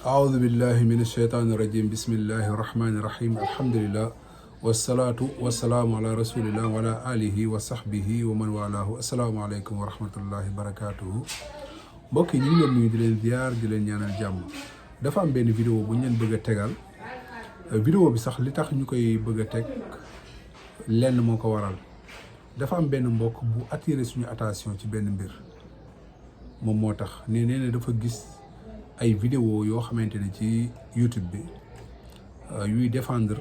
أعوذ بالله من الشيطان الرجيم بسم الله الرحمن الرحيم الحمد لله والصلاة والسلام على رسول الله وعلى آله وصحبه ومن والاه السلام عليكم ورحمة الله وبركاته mbokk yi ñu ngi leen nuyu di leen ziar di leen ñaanal jàmm dafa am benn vidéo bu ñu leen bëgg a tegal vidéo bi sax li tax ñu koy bëgg a teg lenn moo ko waral dafa am benn mbokk bu attiré suñu attention ci benn mbir moom moo tax nee na dafa gis ay vidéo yoo xamante ne ci YouTube bi yuy défendre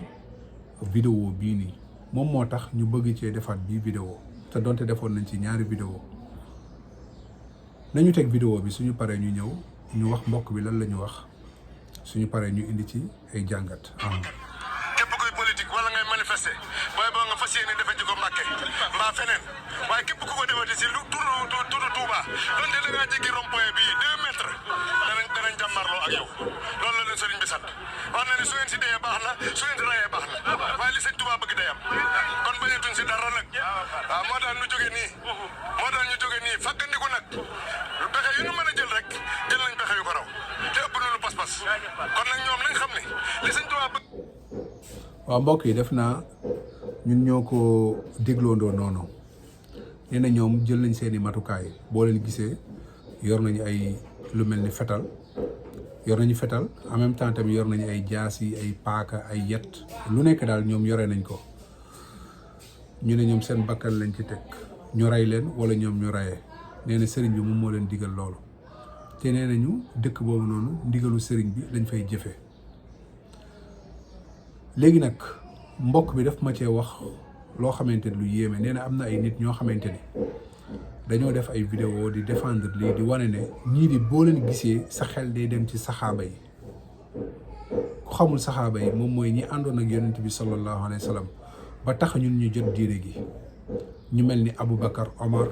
vidéo bii nii moom moo tax ñu bëgg cee defaat bii vidéo te donte defoon nañ ci ñaari vidéo nañu teg vidéo bi suñu paree ñu ñëw ñu wax mbokk bi lan la ñu wax suñu paree ñu indi ci ay jàngat. képp kuy politique wala ngay manifester booy boo nga fas yéene defe ji ko Mbàkke mbaa feneen waaye képp ku ko defati si lu tudd Touba donte da ngaa jéggi rond-point bii 2 mètres danañ jàmmarloo ak yow loolu la leen sëriñ bi sant wax na ne su ngeen si dee baax na su ngeen si rayee baax na waaye li sëñ Touba bëgg day am kon bañatuñ si dara nag waaw moo tax ñu jógee nii fàggandiku nag pexe yu ñu mën a jël rek jël nañ pexe yu ko raw te ëpp nañu pas-pas kon nag ñoom nañ xam ne li sëñ Touba bëgg. waaw mbokk yi def naa ñun ñoo ko dégloondoo noonu nee na ñoom jël nañ seeni matukaay boo leen gisee yor nañu ay lu mel ni fetal yor nañu fetal en même temps tamit yor nañu ay jaas yi ay paaka ay yet lu nekk daal ñoom yore nañ ko ñu ne ñoom seen bakkan lañ ci teg ñu rey leen wala ñoom ñu reyee nee na sëriñ bi moom moo leen digal loolu te nee nañu dëkk boobu noonu ndigalu sëriñ bi lañ fay jëfee léegi nag mbokk bi daf ma cee wax loo xamante ni lu yéeme nee na am na ay nit ñoo xamante ni dañoo def ay vidéo di défendre lii di wane ne ñii di boo leen gisee sa xel day dem ci saxaaba yi ku xamul saxaaba yi moom mooy ñi àndoon ak yonent bi sallallahu alayhi wa sallam ba tax ñun ñu jot diine gi ñu mel ni Aboubacar Omar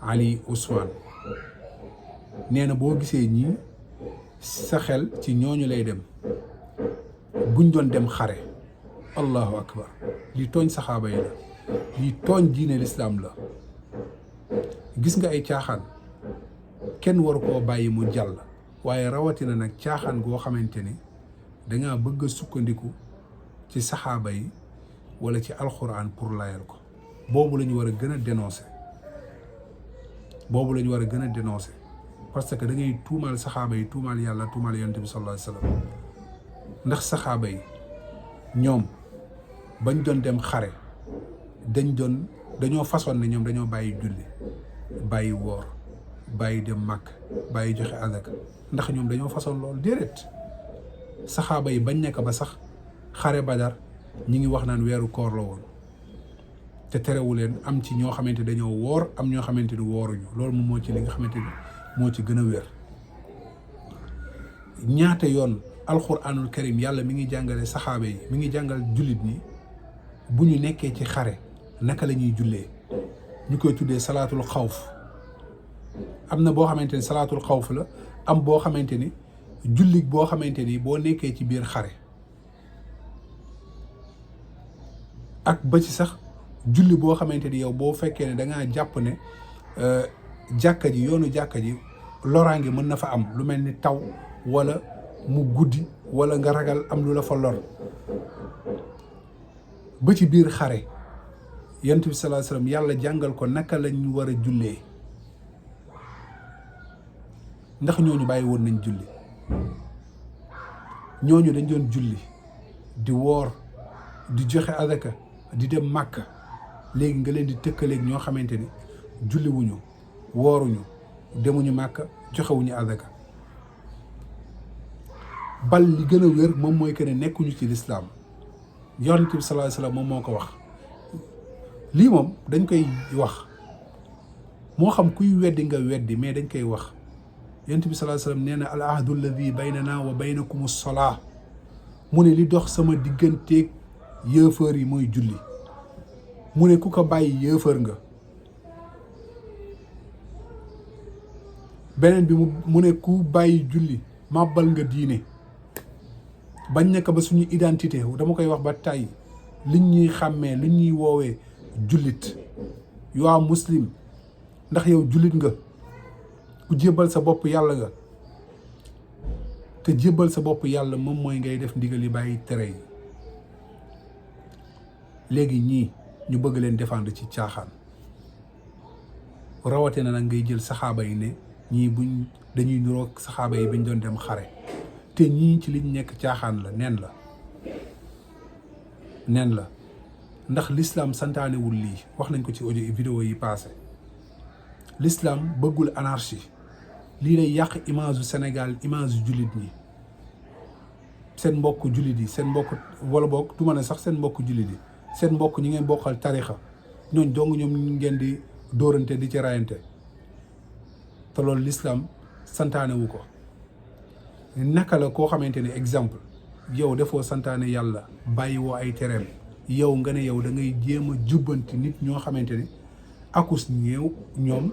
Ali Ousmane nee na boo gisee ñii sa xel ci ñooñu lay dem buñ doon dem xare allahu akbar li tooñ saxaaba yi la li tooñ diine lislaam la gis nga ay caaxaan kenn waru koo bàyyi mu jàll waaye rawatina nag caaxaan goo xamante ni dangaa bëgg a sukkandiku ci saxaaba yi wala ci alxuraan pour layal ko boobu la ñu war a gën a dénoncer parce que da ngay tuumaal saxaaba yi tuumaal yàlla tuumaal yonent bi sallallahu alayhi wa sallam ndax saxaaba yi ñoom bañ doon dem xare dañoo façon ne ñoom dañoo bàyyi julli bàyyi woor bàyyi dem màkk bàyyi joxe azaka ndax ñoom dañoo façon loolu déedéet saxaaba yi bañ nekk ba sax xare Badar ñi ngi wax naan weeru koor la woon te terewu leen am ci ñoo xamante dañoo woor am ñoo xamante ni wooruñu loolu moom moo ci li nga xamante ni moo ci gën a wér ñaata yoon alxuraanul karim yàlla mi ngi jàngale saxaaba yi mi ngi jàngal jullit ñi bu ñu nekkee ci xare naka la ñuy jullee ñu koy tuddee salaatul xawf am na boo xamante ni salaatul xawf la am boo xamante ni jullit boo xamante ni boo nekkee ci biir xare ak ba ci sax julli boo xamante ni yow boo fekkee ne dangaa jàpp ne jàkka ji yoonu jàkka ji loraange mën na fa am lu mel ni taw wala mu guddi wala nga ragal am lu la fa lor ba ci biir xare yonent bi sallallahu alayhi wasallam yàlla jàngal ko naka lañ war a jullee ndax ñooñu bàyyi woon nañ julli ñooñu dañ doon julli di woor di joxe azaka di dem màkka léegi nga leen di tëkkaleeg ñoo xamante ni julliwuñu wooruñu demuñu màkka joxewuñu azaka bal li gën a wér moom mooy que ne nekkuñu ci lislaam yonent bi sallallahu alayhi wasallam moom moo ko wax lii moom dañ koy wax moo xam kuy weddi nga weddi mais dañ koy wax yonent bi sallallahu alayhi wasallam nee na al ahdu alladi baynana wa baynakum as-salaa mu ne li dox sama digganteeg yëefër yi mooy julli mu ne ku ko bàyyi yëefër nga beneen bi mu ne ku bàyyi julli màbbal nga diine bañ nekk ba suñu identité dama koy wax ba tey liñ ñuy xàmmee liñ ñuy woowee jullit yoo muslim ndax yow jullit nga ku jébbal sa bopp yàlla nga te jébbal sa bopp yàlla moom mooy ngay def ndigal yi bàyyi tere yi. léegi ñii ñu bëgg leen défendre ci caaxaan rawatina nag ngay jël saxaaba yi ne ñii buñ dañuy niroog saxaaba yi biñ doon dem xare te ñii ci liñ nekk caaxaan la nen la ndax l'islam santaanewul lii wax nañ ko ci audio vidéo yi passé l'islam bëggul anarchie lii lay yàq image u Sénégal image u jullit ñi seen mbokk jullit yi seen mbokk wala boog du ma ne sax seen mbokk jullit yi seen mbokk ñi ngeen bokkal tarixa ñooñ dong ñoom ngeen di dóorante di ci rayante te loolu l'islam santaane wu ko. naka la koo xamante ne exemple yow defoo santaane yàlla bàyyi woo ay tereem yow nga ne yow da ngay jéem a jubbanti nit ñoo xamante ne akus ñeew ñoom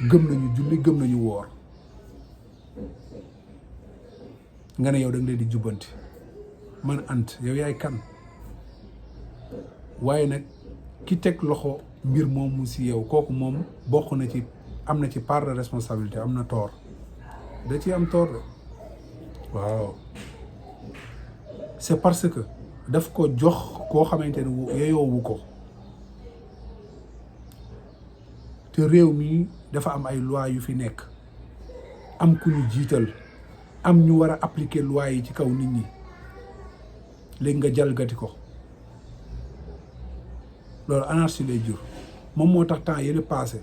gëm nañu julli gëm nañu woor nga ne yow da nga leen di jubbanti man ant yow yaay kan. waaye nag ki teg loxo mbir moomu si yow kooku moom bokk na ci am na ci part de responsabilité am na tort da ci am tort de waaw c'est parce que daf ko jox koo xamante ne yeyoowu ko te réew mi dafa am ay loi yu fi nekk am ku ñu jiital am ñu war a appliquer loi yi ci kaw nit ñi léegi nga jalgati ko loolu anarchie lay jur moom moo tax temps yële passé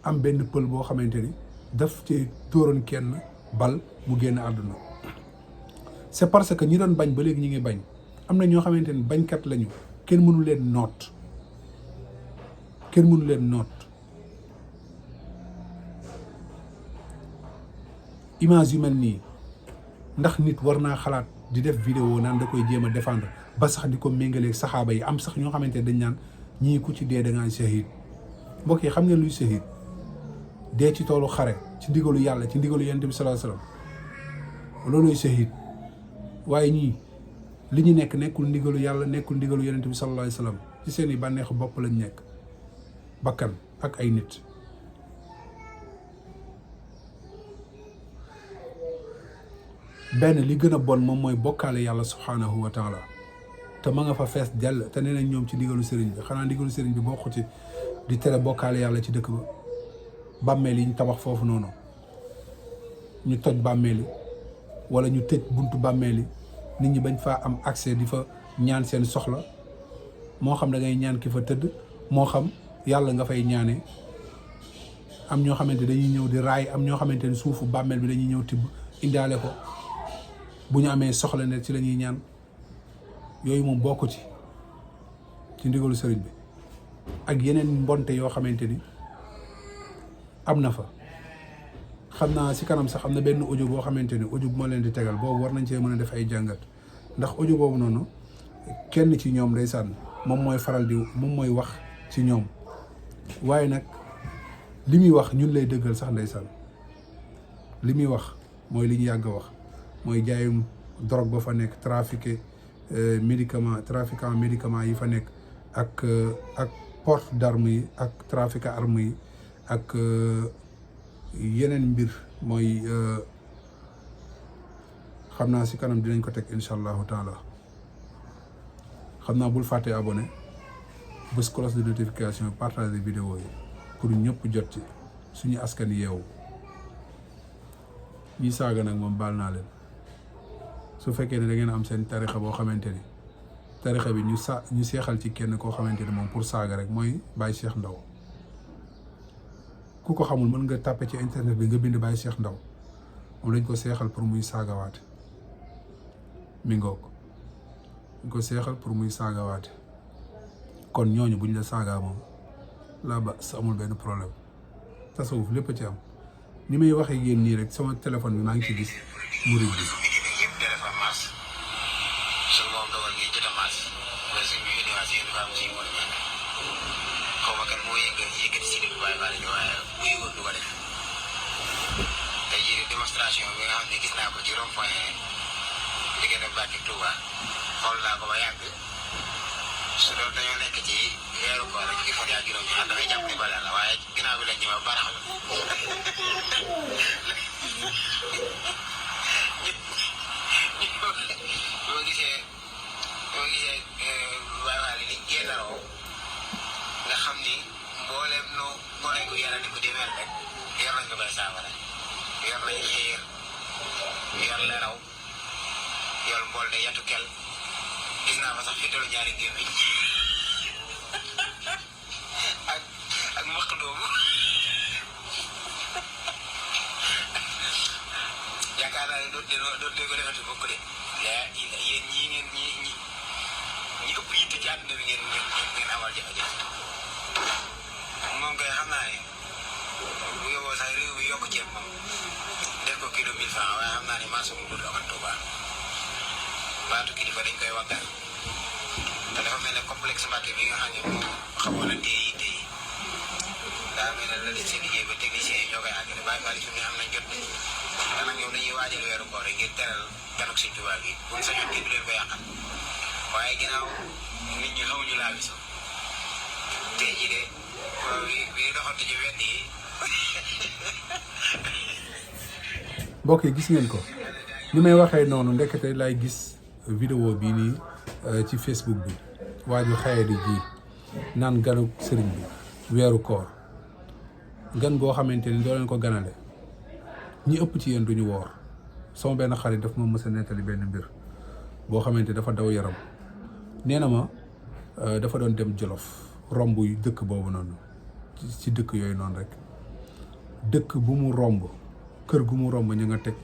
am benn pël boo xamante ni daf ci dóoroon kenn bal mu génn àdduna c'est parce que ñi doon bañ ba léegi ñi ngi bañ am na ñoo xamante ni bañkat lañu kenn mënu leen noot image yu mel nii ndax nit war naa xalaat di def vidéo naan da koy jéem a défendre ba sax di ko méngaleeg saxaaba yi am sax ñoo xamante ne dañ naan ñii ku ci dee da ngaa shahid mbokk yi xam ngeen luy shahid dee ci toolu xare ci ndigalu yàlla ci ndigalu yonent bi sallallahu alayhi wasallam looluy shahid waaye ñii li ñu nekk nekkul ndigalu yàlla nekkul ndigalu yonent bi sallallahu alayhi wasallam ci seen i bànneexu bopp lañ nekk bakkan ak ay nit. benn li gën a bon moom mooy bokkaale yàlla subhaanahu wa taala te ma nga fa fees dell te nee nañ ñoom ci ndigalu sëriñ bi xanaa ndigalu sëriñ bi bokku ci di tere bokkaale yàlla ci dëkk ba bàmmeel yi ñu tabax foofu noonu ñu toj bàmmeel yi wala ñu tëj buntu bàmmeel yi nit ñi bañ faa am accès di fa ñaan seen soxla moo xam da ngay ñaan ki fa tëdd moo xam yàlla nga fay ñaanee am ñoo xamante dañuy ñëw di raay am ñoo xamante ne suufu bàmmeel bi dañuy ñëw tibb indaale ko bu ñu amee soxla ne ci la ñuy ñaan yooyu moom bokk ci ndigalu sëriñ bi ak yeneen mbonte yoo xamante ni am na fa. xam naa si kanam sax am na benn audio boo xamante ni audio bu ma leen di tegal boobu war nañ cee mën a def ay jàngat ndax audio boobu noonu kenn ci ñoom ndeysaan moom mooy faral di moom mooy wax ci ñoom waaye nag li muy wax ñun lay dëggal sax ndeysaan li muy wax mooy li ñu yàgg a wax mooy jaayum drogue ba fa nekk trafiquant médicament yi fa nekk ak porte d'armes yi ak trafic armes yi ak yeneen mbir mooy xam naa si kanam dinañ ko teg incha allahu taala xam naa bul fàtte abonné bés cloche de notification partager vidéo yi pour ñëpp jot ci suñu askan yeewu ñi saaga nag moom baal naa leen su fekkee ne da ngeen am seen tarixa boo xamante ni tarixa bi ñu seexal ci kenn koo xamante ni moom pour saaga rek mooy Baye Cheikh Ndaw ku ko xamul mën nga tàppe ci internet bi nga bind Baye Cheikh Ndaw moom lañ ko seexal pour muy saagawaate mi ngoog dañ ko seexal pour muy saagawaate kon ñooñu buñ la saagaa moom laa ba sa amul benn problème tasawuf lépp a ci am ni may waxee yéen nii rek sama téléphone bi maa ngi ci gis murid bi démonstration bi nga xam ne gis naa ko ci rond-point diggante Mbàkke Touba xool naa ko ba yàgg su doon dañoo nekk ci weeru koor rek fukki fan ak juróom ñu xam dangay jàpp ni bale la waaye ginnaaw bi lañ ñi ma barax la boo gisee Baye Fall li génnaloo nga xam ni mboolem nu gone gu yàlla di ko demeel rek yor nañ ko bay saafara yor nañ xiir yor leraw yor mbool de yatu kel gis naa fa sax fi tollu ñaari gémmiñ ak mbaq doomu yaakaar naa ne dootu ko defati bokk de yéen ñii ngeen ñi ëpp yitte ci àdduna bi ngeen amal jafe-jafe moom kay xam naa ne bu yóbboo sax réew mi yokk ceeb moom def ko kilo 1000 francs waaye xam naa ne marché mu dul doxal Touba baatu kilifa dañ koy waggar te dafa mel ne complexe Mbàkke bi nga xam ne moom xamoon na téye yitte yi daa mel ne la di seen liggéey ba technicien yi ñoo koy àggale Baye Fall fi mu ne am nañ jot dana ñoom dañuy waajal weeru koor ngir teral ganuk Sëñ Tuubaa gi buñ sañoon kenn du leen ko yàqal waaye ginnaaw nit ñi xamuñu laa biso tey jii de bi doxante ci wedd yi mbokk yi gis ngeen ko ni may waxee noonu ndekete lay gis vidéo bii nii ci Facebook bi waaju xaye di ji naan ganuk sëriñ bi weeru koor gan goo xamante ni doo leen ko ganale ñi ëpp ci yéen duñu woor sama benn xarit daf ma mës a nettali benn mbir boo xamante dafa daw yaram nee na ma dafa doon dem Jolof romb dëkk boobu noonu ci dëkk yooyu noonu rek dëkk bu mu romb kër gu mu romb ñu nga teg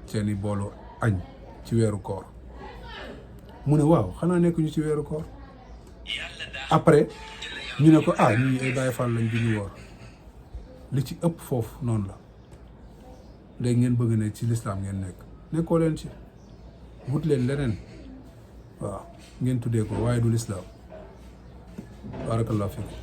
seeni boolu añ ci weeru koor mu ne waaw xanaa nekkuñu ci weeru koor après ñu ne ko ñii ay Baye Fall lañ duñu woor li ci ëpp foofu noonu la léegi ngeen bëgg ne ci lislaam ngeen nekk nekkoo leen ci wut leen leneen waaw ngeen tuddee ko waaye du lislaam barakallahu fiikum